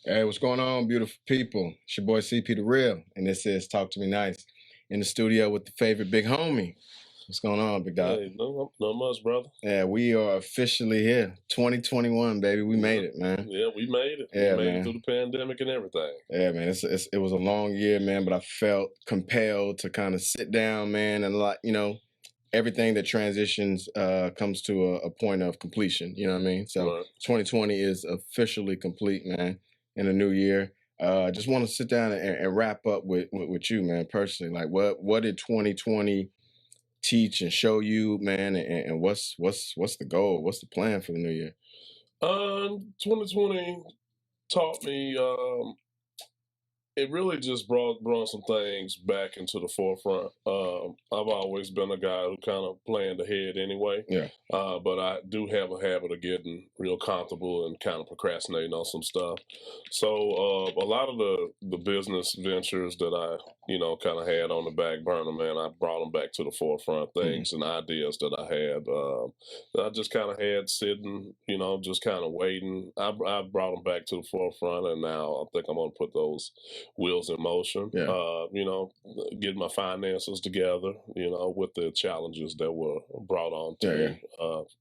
Hey, what's going on, beautiful people? It's your boy CP the Real, and this is Talk to Me Nice in the studio with the favorite big homie. What's going on, big dog? Hey, no much, brother. Yeah, we are officially here. 2021, baby. We made it, man. Yeah, we made it. Yeah, we made man. it through the pandemic and everything. Yeah, man. It was a long year, man, but I felt compelled to kind of sit down, man, and everything that transitions comes to a point of completion. You know what I mean? So Right. 2020 is officially complete, man, in the new year. I just want to sit down and wrap up with you, man, personally. Like, what did 2020 teach and show you, man, and what's the goal? What's the plan for the new year? 2020 taught me. It really just brought some things back into the forefront. I've always been a guy who kind of planned ahead anyway. Yeah. But I do have a habit of getting real comfortable and kind of procrastinating on some stuff. So a lot of the business ventures that I, kind of had on the back burner, man, I brought them back to the forefront. Things and ideas that I had, that I just kind of had sitting, just kind of waiting. I brought them back to the forefront, and now I think I'm going to put those wheels in motion. Yeah. Get my finances together, with the challenges that were brought on to me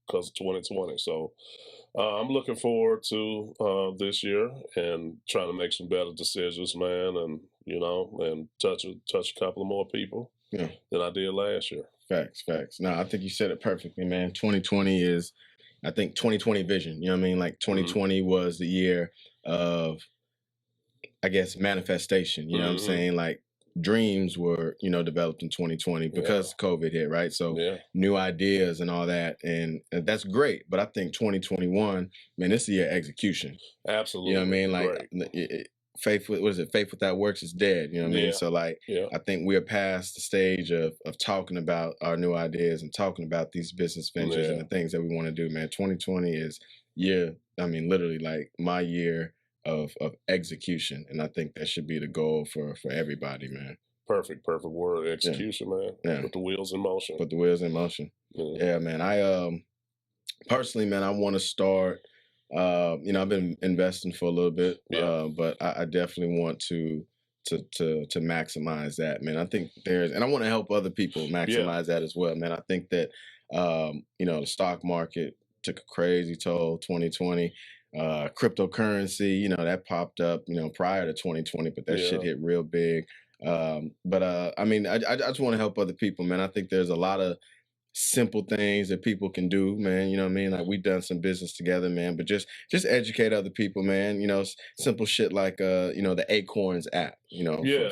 because of 2020. So I'm looking forward to this year and trying to make some better decisions, man, and and touch a couple of more people than I did last year. Facts. No, I think you said it perfectly, man. 2020 is, I think, 2020 vision. You know what I mean? Like 2020 was the year of, I guess, manifestation. You know what I'm saying? Like dreams were, developed in 2020 because COVID hit, right? So new ideas and all that. And that's great. But I think 2021, man, this is the year of execution. Absolutely. You know what I mean? Like faith without works is dead. You know what I mean? So like, I think we're past the stage of talking about our new ideas and talking about these business ventures and the things that we want to do, man. 2020 is literally like my year of execution, and I think that should be the goal for everybody, man. Perfect word, execution, man. Yeah. Put the wheels in motion. Yeah, man. I personally, man, I want to start. I've been investing for a little bit, but I definitely want to maximize that, man. I think and I want to help other people maximize that as well, man. I think that the stock market took a crazy toll 2020. Cryptocurrency, that popped up, prior to 2020, but that shit hit real big. I just want to help other people, man. I think there's a lot of simple things that people can do, man. You know what I mean? Like, we've done some business together, man, but just educate other people, man. Simple shit like, the Acorns app,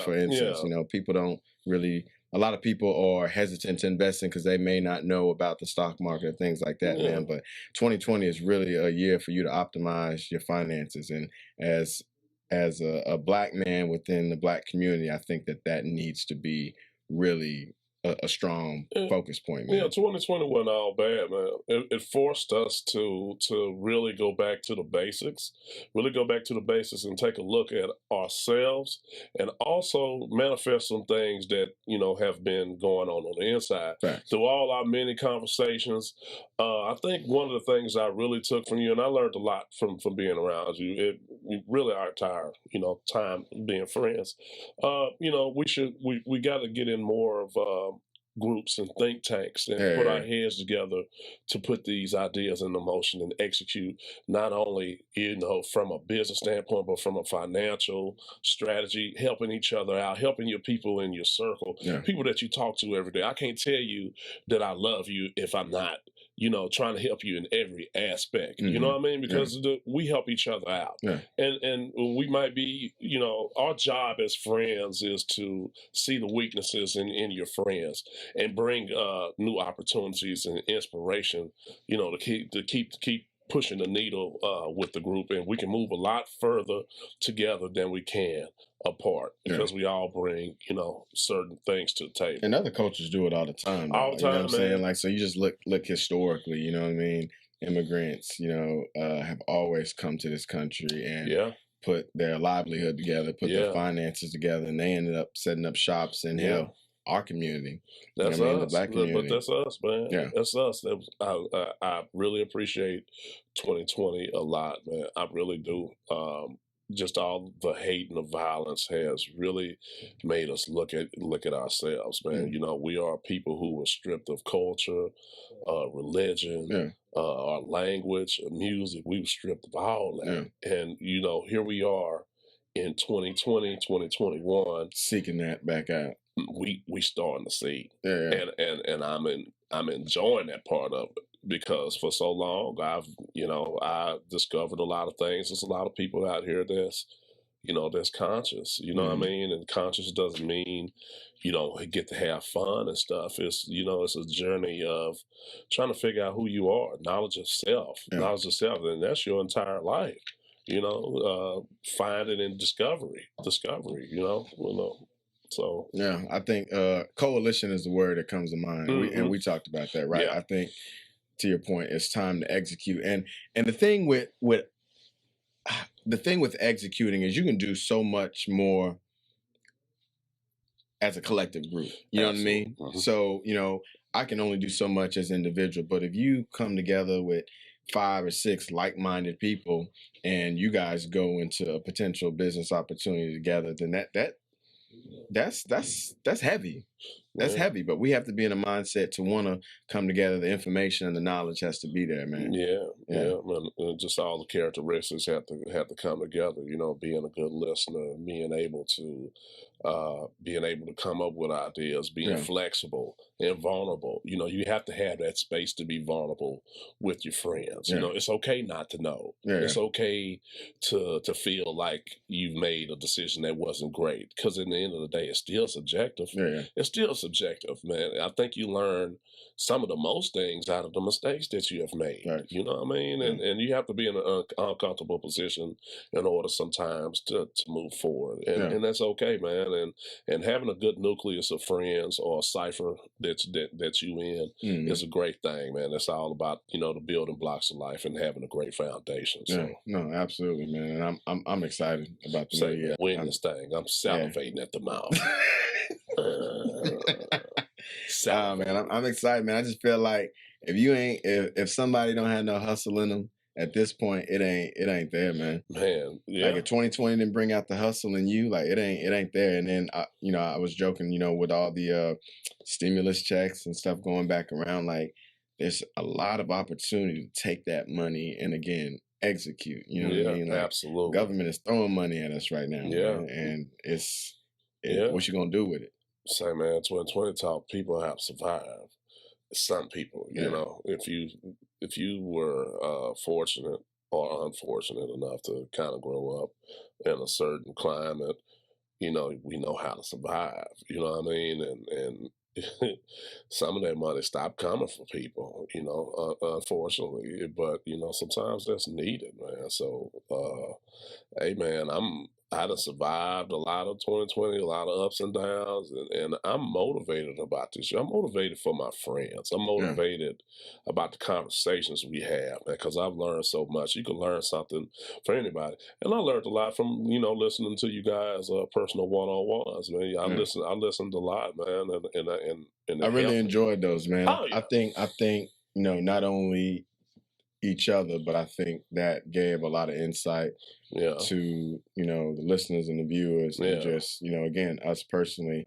for instance, people don't really, a lot of people are hesitant to invest in because they may not know about the stock market and things like that, man. But 2020 is really a year for you to optimize your finances. And as a Black man within the Black community, I think that needs to be really a strong focus point, man. 2020 wasn't all bad, man. It forced us to really go back to the basics, and take a look at ourselves, and also manifest some things that have been going on the inside. Facts. Through all our many conversations, I think one of the things I really took from you, and I learned a lot from being around you. We really are tired, time being friends. We got to get in more of groups and think tanks and put our heads together to put these ideas into motion and execute, not only from a business standpoint, but from a financial strategy, helping each other out, helping your people in your circle, people that you talk to every day. I can't tell you that I love you if I'm not trying to help you in every aspect. You know what I mean? Because we help each other out. And we might be, our job as friends is to see the weaknesses in your friends and bring new opportunities and inspiration, to keep pushing the needle with the group, and we can move a lot further together than we can apart because we all bring, certain things to the table. And other coaches do it all the time. All the time, you know what I'm saying? Like, so you just look historically, you know what I mean? immigrants, have always come to this country and Yeah, put their livelihood together, put their yeah, finances together, and they ended up setting up shops in yeah. our community. That's The us, Black but community. that's us, man. Yeah, That's us. I really appreciate 2020 a lot, man. I really do. Just all the hate and the violence has really made us look at ourselves, man. mm, We are people who were stripped of culture, religion, yeah, our language, music. We were stripped of all yeah. that, and here we are in 2020, 2021. Seeking that back out. We starting to see, Yeah, yeah, and I'm enjoying that part of it because for so long I discovered a lot of things. There's a lot of people out here that's conscious. You know what I hmm mean? And conscious doesn't mean you don't get to have fun and stuff. It's a journey of trying to figure out who you are, yeah, knowledge of self, and that's your entire life. Finding and discovery. So yeah. I think coalition is the word that comes to mind. hmm We talked about that, right? yeah, I think to your point, it's time to execute. And the thing with the thing with executing is you can do so much more as a collective group. You know what I absolutely. mean? So, I can only do so much as an individual, but if you come together with 5 or 6 like-minded people and you guys go into a potential business opportunity together, then that's heavy. That's Yeah. heavy, but we have to be in a mindset to want to come together. The information and the knowledge has to be there, man. Yeah, Yeah. just all the characteristics have to come together. Being a good listener, being able to come up with ideas, being Yeah. flexible and vulnerable. You have to have that space to be vulnerable with your friends. Yeah. It's okay not to know. Yeah. It's okay to feel like you've made a decision that wasn't great because in the end of the day, it's still subjective. Yeah. It's still subjective, man. I think you learn some of the most things out of the mistakes that you have made. Right. You know what I mean? And you have to be in an uncomfortable position in order sometimes to move forward. And that's okay, man. And having a good nucleus of friends or a cipher that you in Mhm. is a great thing, man. It's all about, the building blocks of life and having a great foundation. Yeah. So No, absolutely, man. And I'm excited about the say, new man, year. win this thing. I'm salivating at the mouth. Man, I'm excited, man. I just feel like if somebody don't have no hustle in them at this point, it ain't there, man. Man, yeah. Like if 2020 didn't bring out the hustle in you, like it ain't there. And then I was joking, with all the stimulus checks and stuff going back around, like there's a lot of opportunity to take that money and again execute. You know what I mean? Like absolutely. government is throwing money at us right now, Yeah. man, and Yeah. what you gonna do with it? Say, man, 2020 taught people how to survive. Some people, Yeah. if you were fortunate or unfortunate enough to kind of grow up in a certain climate, we know how to survive. You know what I mean? And some of that money stopped coming for people, unfortunately. But sometimes that's needed, man. So, hey, man, I done survived a lot of 2020, a lot of ups and downs, and I'm motivated about this. I'm motivated for my friends. I'm motivated about the conversations we have, man, because I've learned so much. You can learn something for anybody, and I learned a lot from listening to you guys, personal one-on-ones, man. I listened a lot, man, and I really enjoyed those, man. Oh, yeah. I think not only each other, but I think that gave a lot of insight to the listeners and the viewers, and just again us personally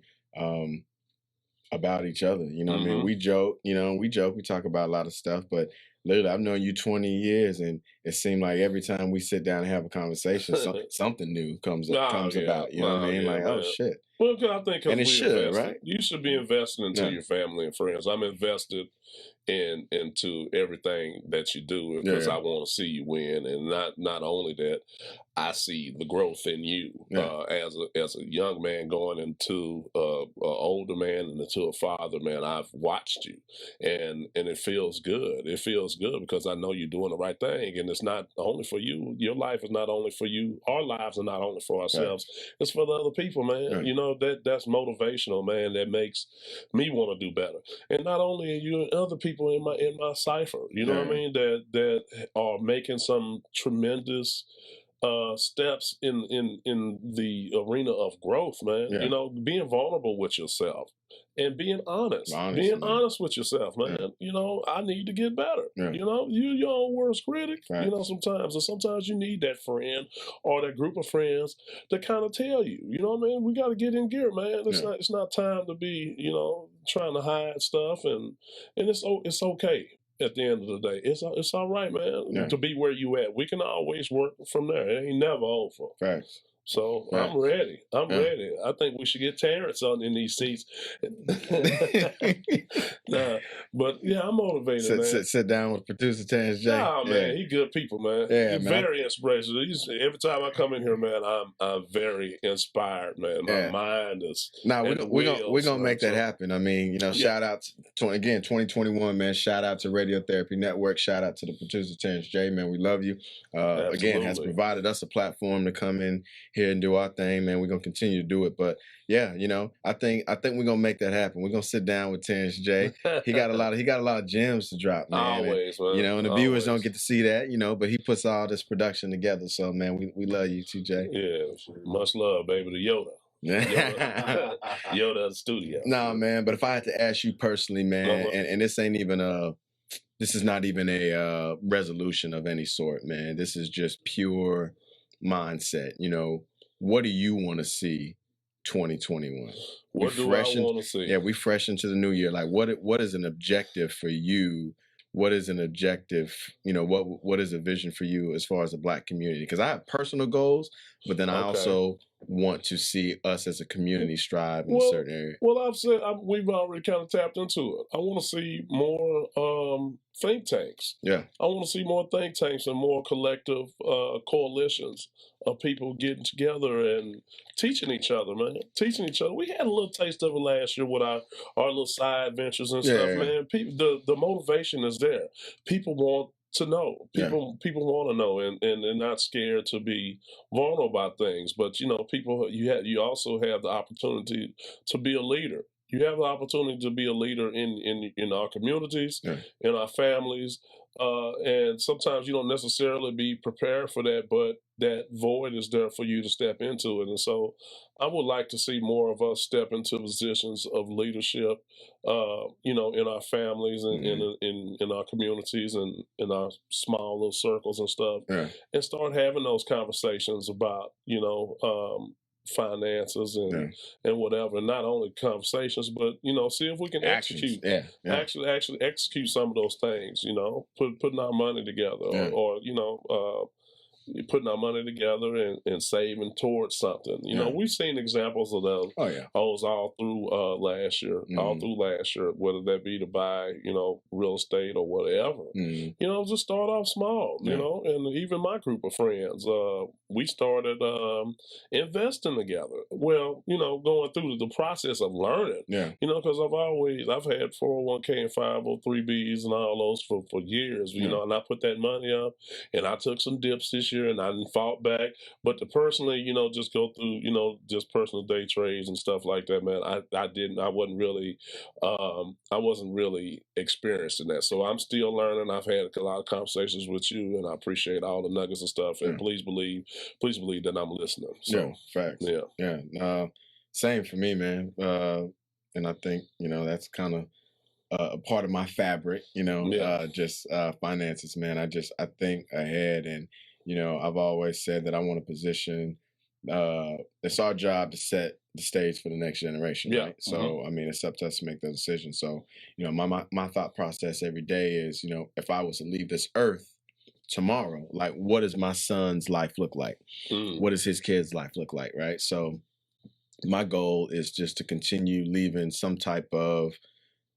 about each other. You know what I mean? We joke, we talk about a lot of stuff, but literally I've known you 20 years, and it seemed like every time we sit down and have a conversation, something new comes about. You know what I mean? Like, oh shit. Well, I think and it should, right? You should be investing into your family and friends. I'm invested into everything that you do because I want to see you win, and not only that, I see the growth in you as a young man going into a older man and into a father. Man, I've watched you, and it feels good. It feels good because I know you're doing the right thing, and is not only for you. Your life is not only for you. Our lives are not only for Right. ourselves. It's for the other people, man. Right. You know, that's motivational, man. That makes me want to do better. And not only you, other people in my cipher, you know what I Yeah. mean, that are making some tremendous steps in the arena of growth, man. Yeah. You know, being vulnerable with yourself and being honest. Honestly, Being honest with yourself, man. yeah. You know, I need to get better. Yeah. You know, you your own worst critic. Right. You know, sometimes, and sometimes you need that friend or that group of friends to kind of tell you. You know what I mean? We got to get in gear, man. Yeah. It's not time to be, you know, trying to hide stuff, and it's okay. At the end of the day, it's all right, man, Yeah. to be where you at. We can always work from there. It ain't never over. Facts. So Facts. I'm ready. I'm Yeah. ready. I think we should get Terrence on in these seats. Nah, but yeah, I'm motivated, man. Sit down with producer Terrence J. Nah, Yeah. man, he good people, man. Yeah, He's man. very inspirational. Every time I come in here, man, I'm very inspired, man. My Yeah. mind is. Now and we're the gonna wheels, make man, that so- happen. I mean, you know, Yeah. shout out to again 2021, man. Shout out to Radiotherapy Network. Shout out to the producer Terrence J. Man, we love you. Again, has Absolutely. provided us a platform to come in here and do our thing, man. We're gonna continue to do it. But yeah, you know, I think we're gonna make that happen. We're gonna sit down with Terrence J. He got a lot of gems to drop, man. Always, man. You know, and the viewers don't Always. get to see that, you know, but he puts all this production together. So man, we love you, TJ. Yeah, much love, baby, to Yoda. Yoda of the studio. Nah, man, but if I had to ask you personally, man, Uh-huh. and this is not even a resolution of any sort, man. This is just pure mindset. You know, what do you want to see 2021? What do I want to see? Yeah, we fresh into the new year. Like, what is an objective for you? What is an objective? You know, what is a vision for you as far as the Black community? Because I have personal goals, but then I Okay. also want to see us as a community strive in a Well, certain area. Well, I've said we've already kind of tapped into it. I want to see more think tanks. Yeah, I want to see more think tanks and more collective coalitions of people getting together and teaching each other, man. Teaching each other. We had a little taste of it last year with our little side ventures and stuff, Yeah. man. People, the motivation is there. People want to know. Yeah. People want to know, and they're not scared to be vulnerable about things. But you know, you also have the opportunity to be a leader. You have the opportunity to be a leader in our communities, Yeah. in our families, and sometimes you don't necessarily be prepared for that, but that void is there for you to step into it. And so, I would like to see more of us step into positions of leadership, you know, in our families and in our communities and in our small little circles and stuff, Yeah. and start having those conversations about, you know, finances and whatever. And not only conversations, but you know, see if we can Actions. execute. Yeah. Actually execute some of those things. You know, putting our money together, Yeah. or you know. Putting our money together and saving towards something. You know, Yeah. we've seen examples of those. Oh yeah. Those all through last year, whether that be to buy, you know, real estate or whatever. Mhm. You know, just start off small, you Yeah. know, and even my group of friends, we started investing together. Well, you know, going through the process of learning, Yeah. you know, because I've had 401k and 503bs and all those for years, you Yeah. know, and I put that money up and I took some dips this year and I didn't fought back. But to personally, you know, just go through, you know, just personal day trades and stuff like that, man, I wasn't really experienced in that. So I'm still learning. I've had a lot of conversations with you and I appreciate all the nuggets and stuff. And please believe that I'm listening. So, Yeah. Facts. Yeah. Same for me, man. And I think, you know, that's kind of a part of my fabric, you know, just finances, man. I think ahead, and you know, I've always said that I want to position. It's our job to set the stage for the next generation, right? So, I mean, it's up to us to make those decisions. So, you know, my thought process every day is, you know, if I was to leave this earth tomorrow, like, what does my son's life look like? What does his kid's life look like, right? So, my goal is just to continue leaving some type of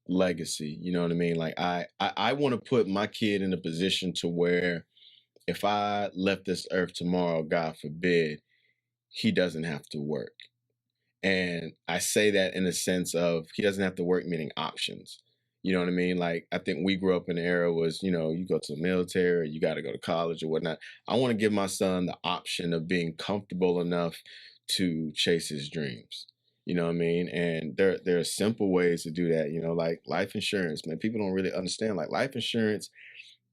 legacy. You know what I mean? Like I want to put my kid in a position to where if I left this earth tomorrow, God forbid, he doesn't have to work. And I say that in the sense of he doesn't have to work, meaning options. You know what I mean? Like, I think we grew up in the era was, you go to the military, you got to go to college or whatnot. I want to give my son the option of being comfortable enough to chase his dreams. You know what I mean? And there are simple ways to do that, like life insurance. Man, people don't really understand. Like life insurance,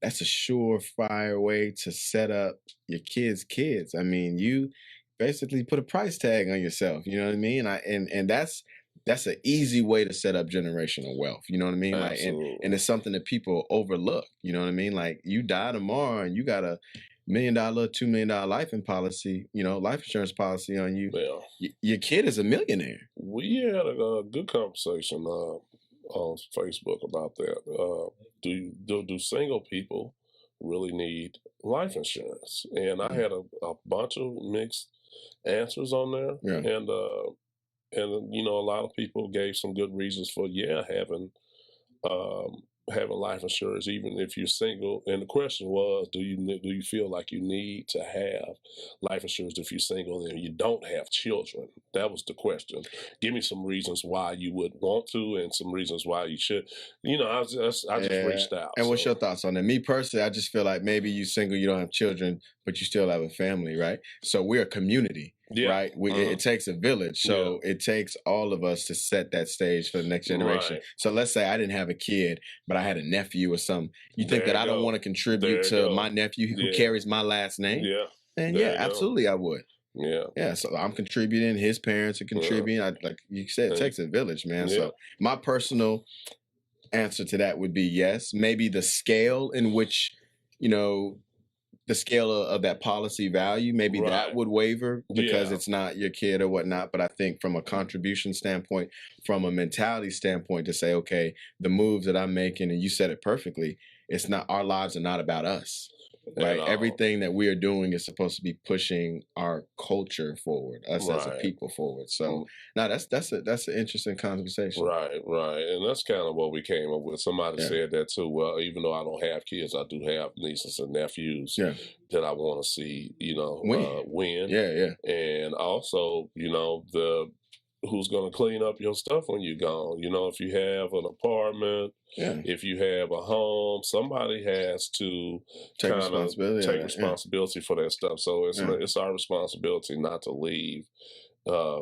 that's a surefire way to set up your kids. I mean, you basically put a price tag on yourself. You know what I mean? And that's an easy way to set up generational wealth. You know what I mean? Like, and it's something that people overlook. You know what I mean? Like, you die tomorrow and you got a $1 million, $2 million life insurance policy on you. Well, your kid is a millionaire. We had a good conversation on Facebook about that. Do single people really need life insurance? And I had a bunch of mixed answers on there, Yeah. and a lot of people gave some good reasons for having life insurance, even if you're single. And the question was, do you feel like you need to have life insurance if you're single and you don't have children? That was the question. Give me some reasons why you would want to, and some reasons why you should. I just reached out. And what's your thoughts on that? Me personally, I just feel like maybe you single, you don't have children, but you still have a family, right? So we're a community. Yeah. Right. It takes a village. So it takes all of us to set that stage for the next generation. Right. So let's say I didn't have a kid, but I had a nephew or something. You think that I don't want to contribute to my nephew who carries my last name? Yeah. And absolutely I would. Yeah. Yeah. So I'm contributing. His parents are contributing. Like you said, it takes a village, man. Yeah. So my personal answer to that would be yes. Maybe the scale in which, the scale of that policy value, maybe that would waver because it's not your kid or whatnot. But I think from a contribution standpoint, from a mentality standpoint, to say, okay, the moves that I'm making, and you said it perfectly, it's not, our lives are not about us. Right. Everything that we are doing is supposed to be pushing our culture forward, us as a people forward. So now that's an interesting conversation. Right. And that's kind of what we came up with. Somebody said that too. Well, even though I don't have kids, I do have nieces and nephews that I want to see, win. Yeah. And also, who's going to clean up your stuff when you're gone? If you have an apartment, if you have a home, somebody has to take responsibility for that stuff. So it's our responsibility not to leave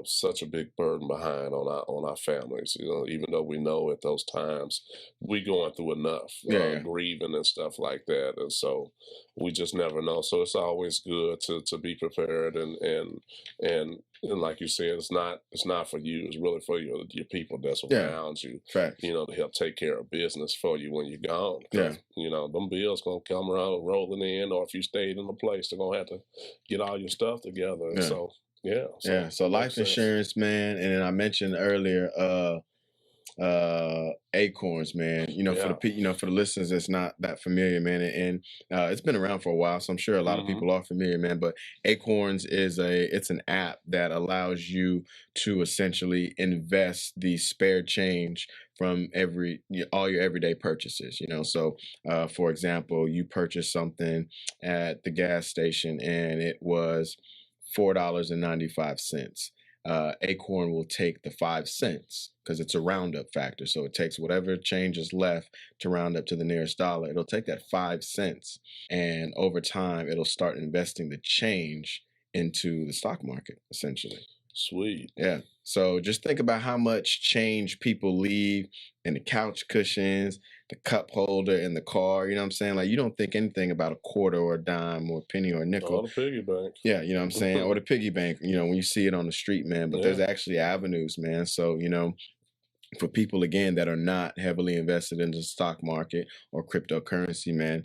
such a big burden behind on our families. Even though we know at those times we going through enough grieving and stuff like that, and so we just never know. So it's always good to be prepared and like you said, it's not for you. It's really for your people that's around you. Facts. To help take care of business for you when you're gone. Them bills gonna come around rolling in, or if you stayed in a place, they're gonna have to get all your stuff together. And so. So life insurance, man, and then I mentioned earlier, Acorns, man. For the listeners that's not that familiar, man, and it's been around for a while, so I'm sure a lot of people are familiar, man. But Acorns it's an app that allows you to essentially invest the spare change from all your everyday purchases. So for example, you purchase something at the gas station and it was $4.95. Acorn will take the 5 cents because it's a roundup factor. So it takes whatever change is left to round up to the nearest dollar. It'll take that 5 cents, and over time, it'll start investing the change into the stock market, essentially. Sweet. Yeah. So just think about how much change people leave in the couch cushions, the cup holder in the car. You know what I'm saying? Like, you don't think anything about a quarter or a dime or a penny or a nickel. Or the piggy bank. Yeah, you know what I'm saying? Or the piggy bank, when you see it on the street, man. But there's actually avenues, man. So, for people, again, that are not heavily invested in the stock market or cryptocurrency, man,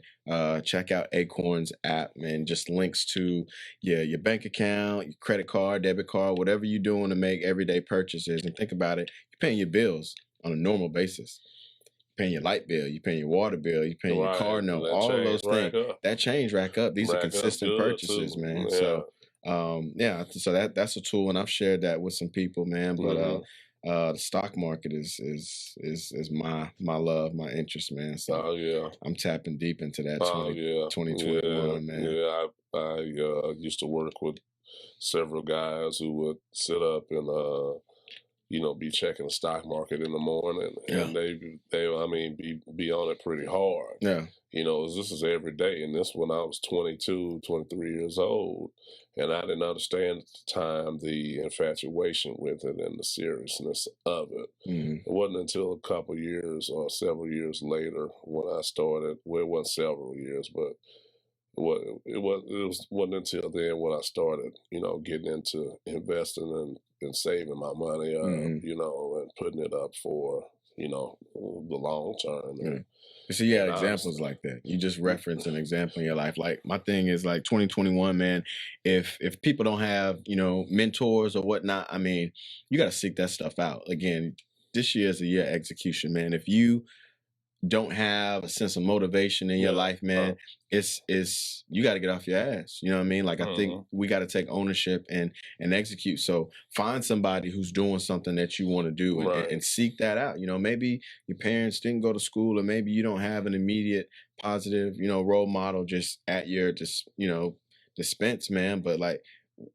check out Acorns app, man. Just links to your bank account, your credit card, debit card, whatever you're doing to make everyday purchases. And think about it, you're paying your bills on a normal basis. You're paying your light bill, you're paying your water bill, you're paying your car note, all of those things. That change rack up. These are consistent purchases, man. Yeah. So so that's a tool, and I've shared that with some people, man. But the stock market is my love, my interest, man. So I'm tapping deep into that 2021, man. Yeah, I used to work with several guys who would sit up and be checking the stock market in the morning, Yeah. and be on it pretty hard. Yeah. This is every day, and this when I was 22, 23 years old, and I didn't understand at the time the infatuation with it and the seriousness of it. Mm-hmm. It wasn't until a couple years or several years later when I started. Well, it wasn't several years, but wasn't until then when I started, getting into investing and saving my money up, Mm-hmm. and putting it up for, the long term. Yeah. You see, yeah, and examples honestly, like that. You just reference an example in your life. Like my thing is like 2021, man. If people don't have, mentors or whatnot, I mean, you got to seek that stuff out. Again, this year is a year of execution, man. If you don't have a sense of motivation in your yeah, life, man, it's you got to get off your ass. You know what I mean? Like I think mhm, we got to take ownership and execute. So find somebody who's doing something that you want to do right, and seek that out. Maybe your parents didn't go to school, or maybe you don't have an immediate positive, role model just at your dispense, man. But like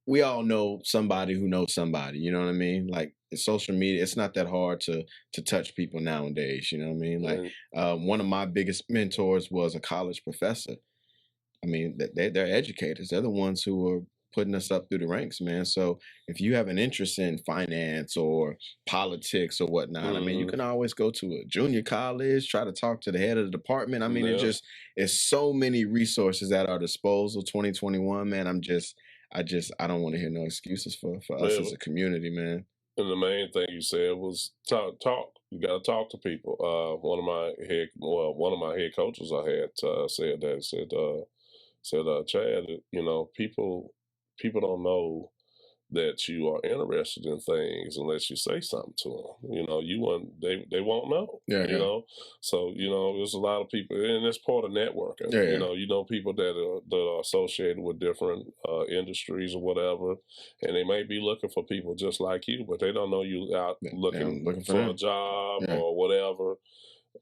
we all know somebody who knows somebody, you know what I mean? Like it's social media, it's not that hard to touch people nowadays, you know what I mean? Like and one of my biggest mentors was a college professor. I mean, they're educators. They're the ones who are putting us up through the ranks, man. So if you have an interest in finance or politics or whatnot, I mean, you mhm, can always go to a junior college, try to talk to the head of the department. I mean, yeah, it's so many resources at our disposal. 2021, man. I don't want to hear no excuses for us as well, a community, man. and the main thing you said was talk. You got to talk to people. One of my head coaches I had said that said Chad, people don't know that you are interested in things unless you say something to them. You want they won't know. Yeah, yeah, So there's a lot of people, and it's part of networking. yeah, yeah. People that are associated with different industries or whatever, and they may be looking for people just like you, but they don't know you out I'm looking looking for for a them. job Yeah, or whatever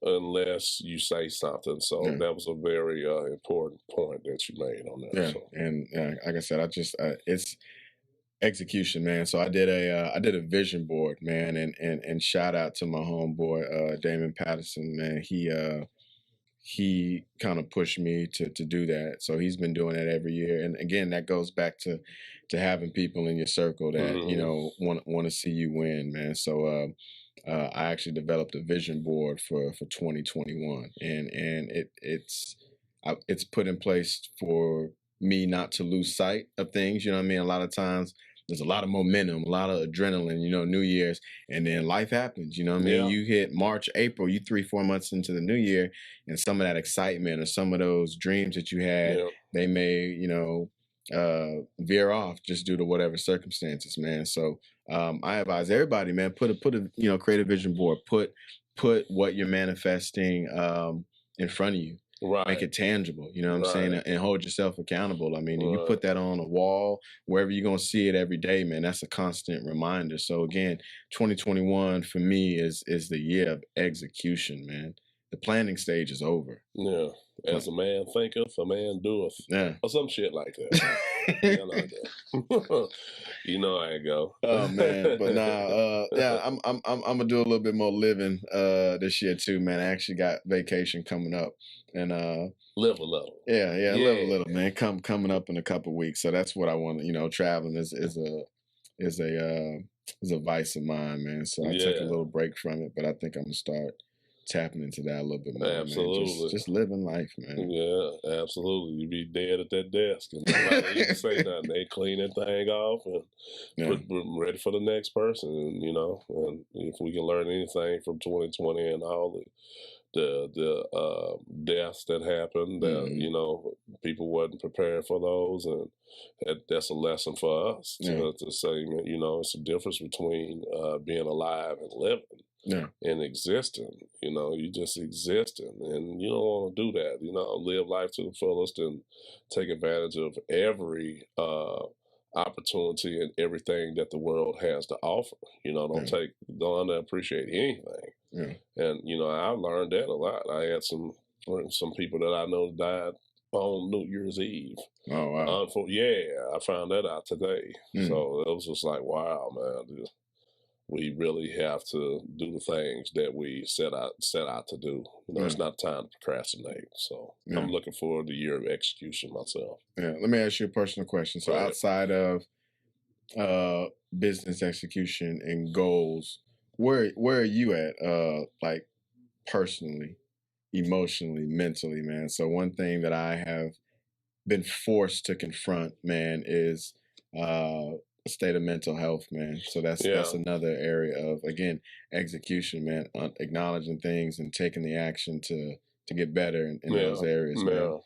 unless you say something. So yeah. that was a very important point that you made on there. Yeah, So and like I said, it's execution, man. So I did a vision board, man, and shout out to my homeboy Damon Patterson, man. He kind of pushed me to do that. So he's been doing that every year. And again, that goes back to having people in your circle that, mhm. want to see you win, man. So I actually developed a vision board for 2021, and it's put in place for me not to lose sight of things. You know what I mean? A lot of times there's a lot of momentum, a lot of adrenaline. New Year's, and then life happens. You know what I mean? Yeah, You hit March, April, you 3-4 months into the new year, and some of that excitement or some of those dreams that you had, yeah, they may veer off just due to whatever circumstances, man. So I advise everybody, man, put a creative vision board. Put what you're manifesting in front of you. Make right, it tangible, you know what I'm saying, right, and hold yourself accountable. I mean, and you right. put that on a wall wherever you're gonna see it every day, man. That's a constant reminder. So again, 2021 for me is the year of execution, man. The planning stage is over. Yeah. As Plan- a man thinketh, a man doeth. yeah. Or some shit like that. You know that. You know how it go. Oh man, but nah, yeah, I'm gonna do a little bit more living this year too, man. I actually got vacation coming up, and Live a little. yeah, live a Yeah. little, man. Coming up in a couple weeks, so that's what I want. Traveling is a is a vice of mine, man. So I took a Yeah. little break from it, but I think I'm gonna start tapping into that a little bit more, man. Just Absolutely. just living life, man. Yeah, absolutely. You be dead at that desk and nobody even say nothing. They clean that thing off and Yeah, put ready for the next person. And if we can learn anything from 2020 and all the deaths that happened, that hmm, people wasn't prepared for those, and that's a lesson for us yeah, to say, it's a difference between being alive and living yeah, and existing. You just existing, and you don't want to do that. Live life to the fullest and take advantage of every opportunity and everything that the world has to offer. yeah, Don't underappreciate anything. yeah. And I learned that a lot. I had some people that I know died on New Year's Eve. Oh wow. Yeah, I found that out today. Mm. So it was just like, wow, man. we really have to do the things that we set out to do. It's not time to procrastinate. So I'm looking forward to the year of execution myself. Yeah. Let me ask you a personal question. So outside of business execution and goals, where are you at? Like personally, emotionally, mentally, man. So one thing that I have been forced to confront, man, is a state of mental health, man. So that's another area of, again, execution, man. Acknowledging things and taking the action to get better in those areas, man.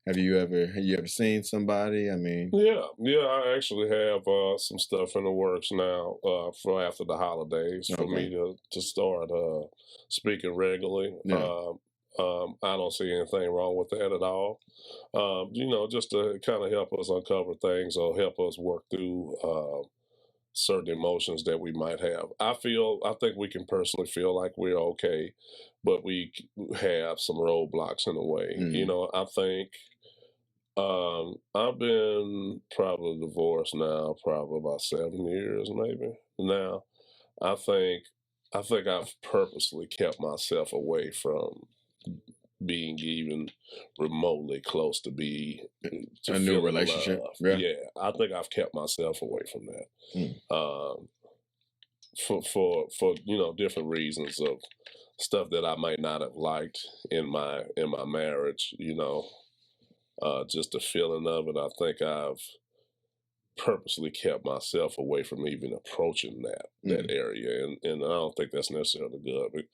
Have you ever seen somebody? I mean, I actually have some stuff in the works now for after the holidays for me to start speaking regularly. I don't see anything wrong with that at all. Just to kind of help us uncover things or help us work through certain emotions that we might have. I think we can personally feel like we're okay, but we have some roadblocks in the way. I think I've been probably divorced now, probably about 7 years, maybe. Now, I think I've purposely kept myself away from being even remotely close to a new relationship. Yeah, I think I've kept myself away from that. For different reasons of stuff that I might not have liked in my marriage. Just the feeling of it. I think I've purposely kept myself away from even approaching that area, and I don't think that's necessarily good.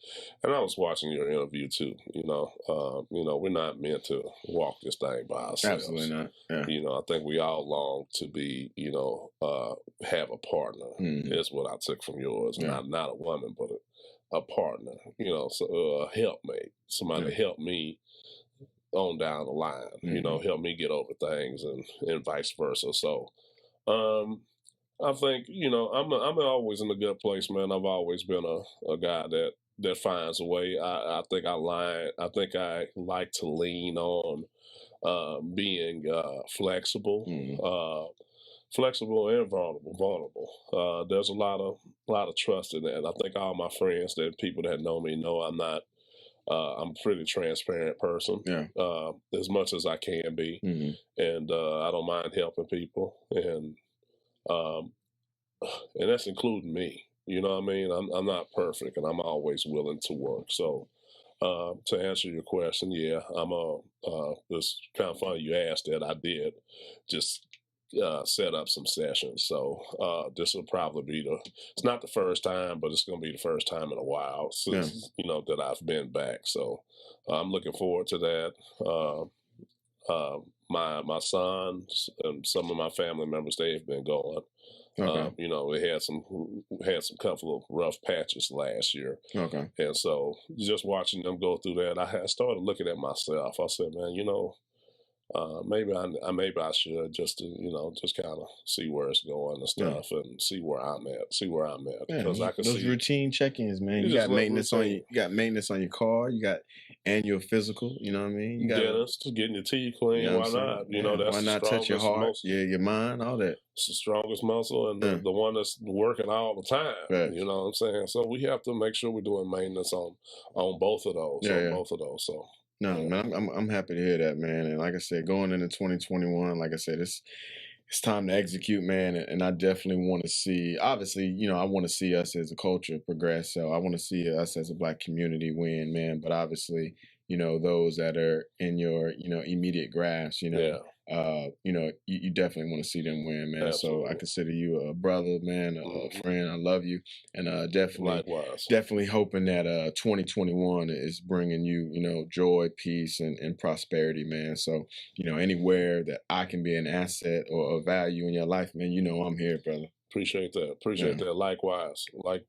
And I was watching your interview too. We're not meant to walk this thing by ourselves. Absolutely not. Yeah. I think we all long to be, have a partner. Is what I took from yours. Not a woman, but a partner. So a helpmate, somebody to help me on down the line, help me get over things and vice versa. So, I think, I'm always in a good place, man. I've always been a guy that finds a way. I think I like to lean on, being, flexible, flexible and vulnerable. There's a lot of trust in that. I think all my friends, people that know me, know I'm not, I'm a pretty transparent person, as much as I can be, and I don't mind helping people, and that's including me. You know what I mean? I'm not perfect, and I'm always willing to work. So, to answer your question, it's kind of funny you asked that. I did just set up some sessions. So this will probably be it's not the first time, but it's going to be the first time in a while since, that I've been back. So I'm looking forward to that. My sons and some of my family members, they've been going. We had some couple of rough patches last year. And so just watching them go through that, I started looking at myself. I said, man, maybe I should just to just kind of see where it's going and stuff, and see where I'm at. Because I can those see routine check-ins, man. You got maintenance on your car. You got annual physical. You know what I mean? You got dentist, getting your teeth clean. Why not? That's why not touch your heart? Your mind, all that. It's the strongest muscle and the one that's working all the time. Right. You know what I'm saying? So we have to make sure we're doing maintenance on both of those. Both of those. So. No, man, I'm happy to hear that, man. And like I said, going into 2021, like I said, it's time to execute, man. And I definitely want to see, obviously, I want to see us as a culture progress. So I want to see us as a Black community win, man. But obviously, those that are in your, immediate grasp, you definitely want to see them win, man. Absolutely. So I consider you a brother, man, a friend. I love you, and Likewise. definitely hoping that 2021 is bringing you, joy, peace, and prosperity, man. So anywhere that I can be an asset or a value in your life, man, I'm here, brother. Appreciate that. Appreciate that. Likewise,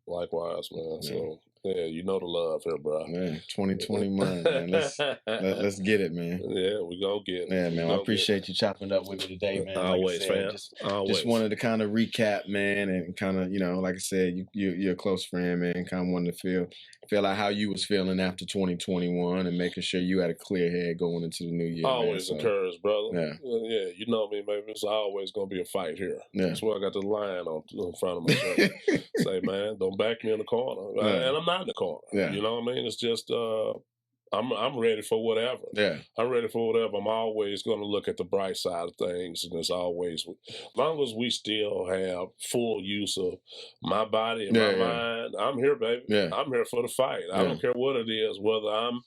likewise, man. Yeah. So Yeah, you know the love here, bro. Man, 2020 month, man. Let's get it, man. Yeah, we gonna get it. Yeah, man. I appreciate you chopping it up with me today, man. Always, like I said, fam. Always. Just wanted to kind of recap, man, and kind of, like I said, you're a close friend, man. Kind of wanted to feel out how you was feeling after 2021 and making sure you had a clear head going into the new year. Always encouraged, brother. Yeah. Yeah, you know me, baby. It's always gonna be a fight here. Yeah. That's why I got the line on in front of my shirt. Say, man, don't back me in the corner. Yeah. And I'm not in the corner. Yeah. You know what I mean? It's just I'm ready for whatever. Yeah. I'm ready for whatever. I'm always going to look at the bright side of things, and it's always, as long as we still have full use of my body and my mind, I'm here, baby. Yeah. I'm here for the fight. I don't care what it is, whether I'm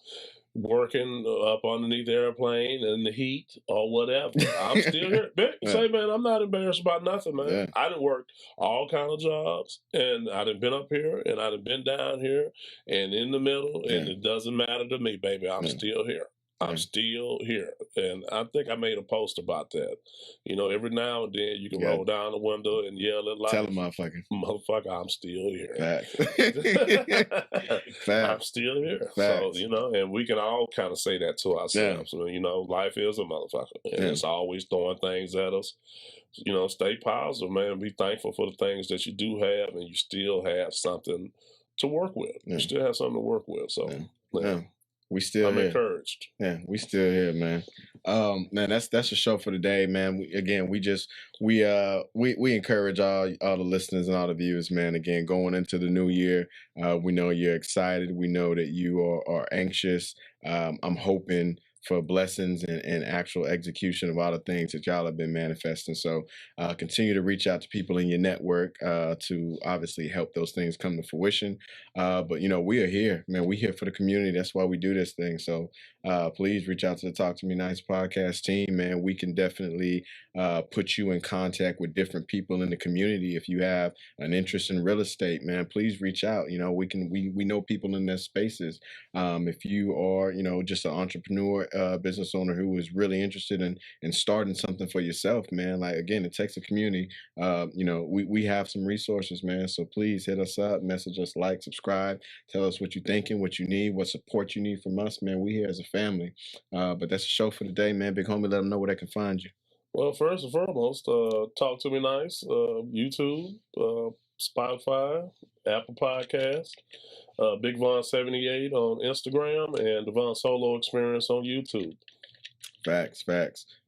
working up underneath the airplane in the heat or whatever. I'm still here. Say, man, I'm not embarrassed about nothing, man. Yeah. I done worked all kind of jobs, and I done been up here, and I done been down here, and in the middle, and it doesn't matter to me, baby. I'm still here. I'm still here. And I think I made a post about that. You know, every now and then you can roll down the window and yell at life. Tell a motherfucker, I'm still here. Facts. I'm still here. Facts. So, and we can all kind of say that to ourselves. Life is a motherfucker. And it's always throwing things at us. Stay positive, man. Be thankful for the things that you do have, and you still have something to work with. You still have something to work with. So, we still I'm here. encouraged. Yeah, we still here, man. Man, that's the show for today, man. We encourage all the listeners and all the viewers, man. Again, going into the new year, we know you're excited. We know that you are anxious. I'm hoping for blessings and actual execution of all the things that y'all have been manifesting. So continue to reach out to people in your network to obviously help those things come to fruition. But we are here, man. We're here for the community. That's why we do this thing. So please reach out to the Talk to Me Nice podcast team, man. We can definitely put you in contact with different people in the community. If you have an interest in real estate, man, please reach out. We know people in their spaces. If you are, just an entrepreneur, business owner who is really interested in starting something for yourself, man, like, again, it takes a community. We have some resources, man. So please hit us up, message us, like, subscribe, tell us what you're thinking, what you need, what support you need from us, man. We here as a family. But that's the show for today, man. Big homie, let them know where they can find you. Well, first and foremost, Talk to Me Nice, YouTube, Spotify, Apple Podcast, Big Von 78 on Instagram, and the Von Solo Experience on YouTube. Facts.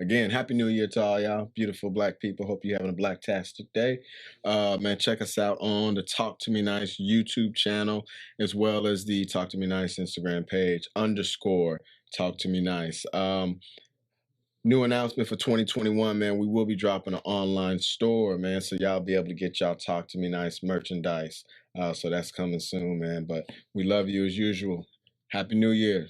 Again, Happy New Year to all y'all, beautiful Black people. Hope you're having a black-tastic day. Man, check us out on the Talk to Me Nice YouTube channel, as well as the Talk to Me Nice Instagram page, _Talk to Me Nice. New announcement for 2021, man. We will be dropping an online store, man, so y'all be able to get y'all Talk to Me Nice merchandise. So that's coming soon, man. But we love you as usual. Happy New Year.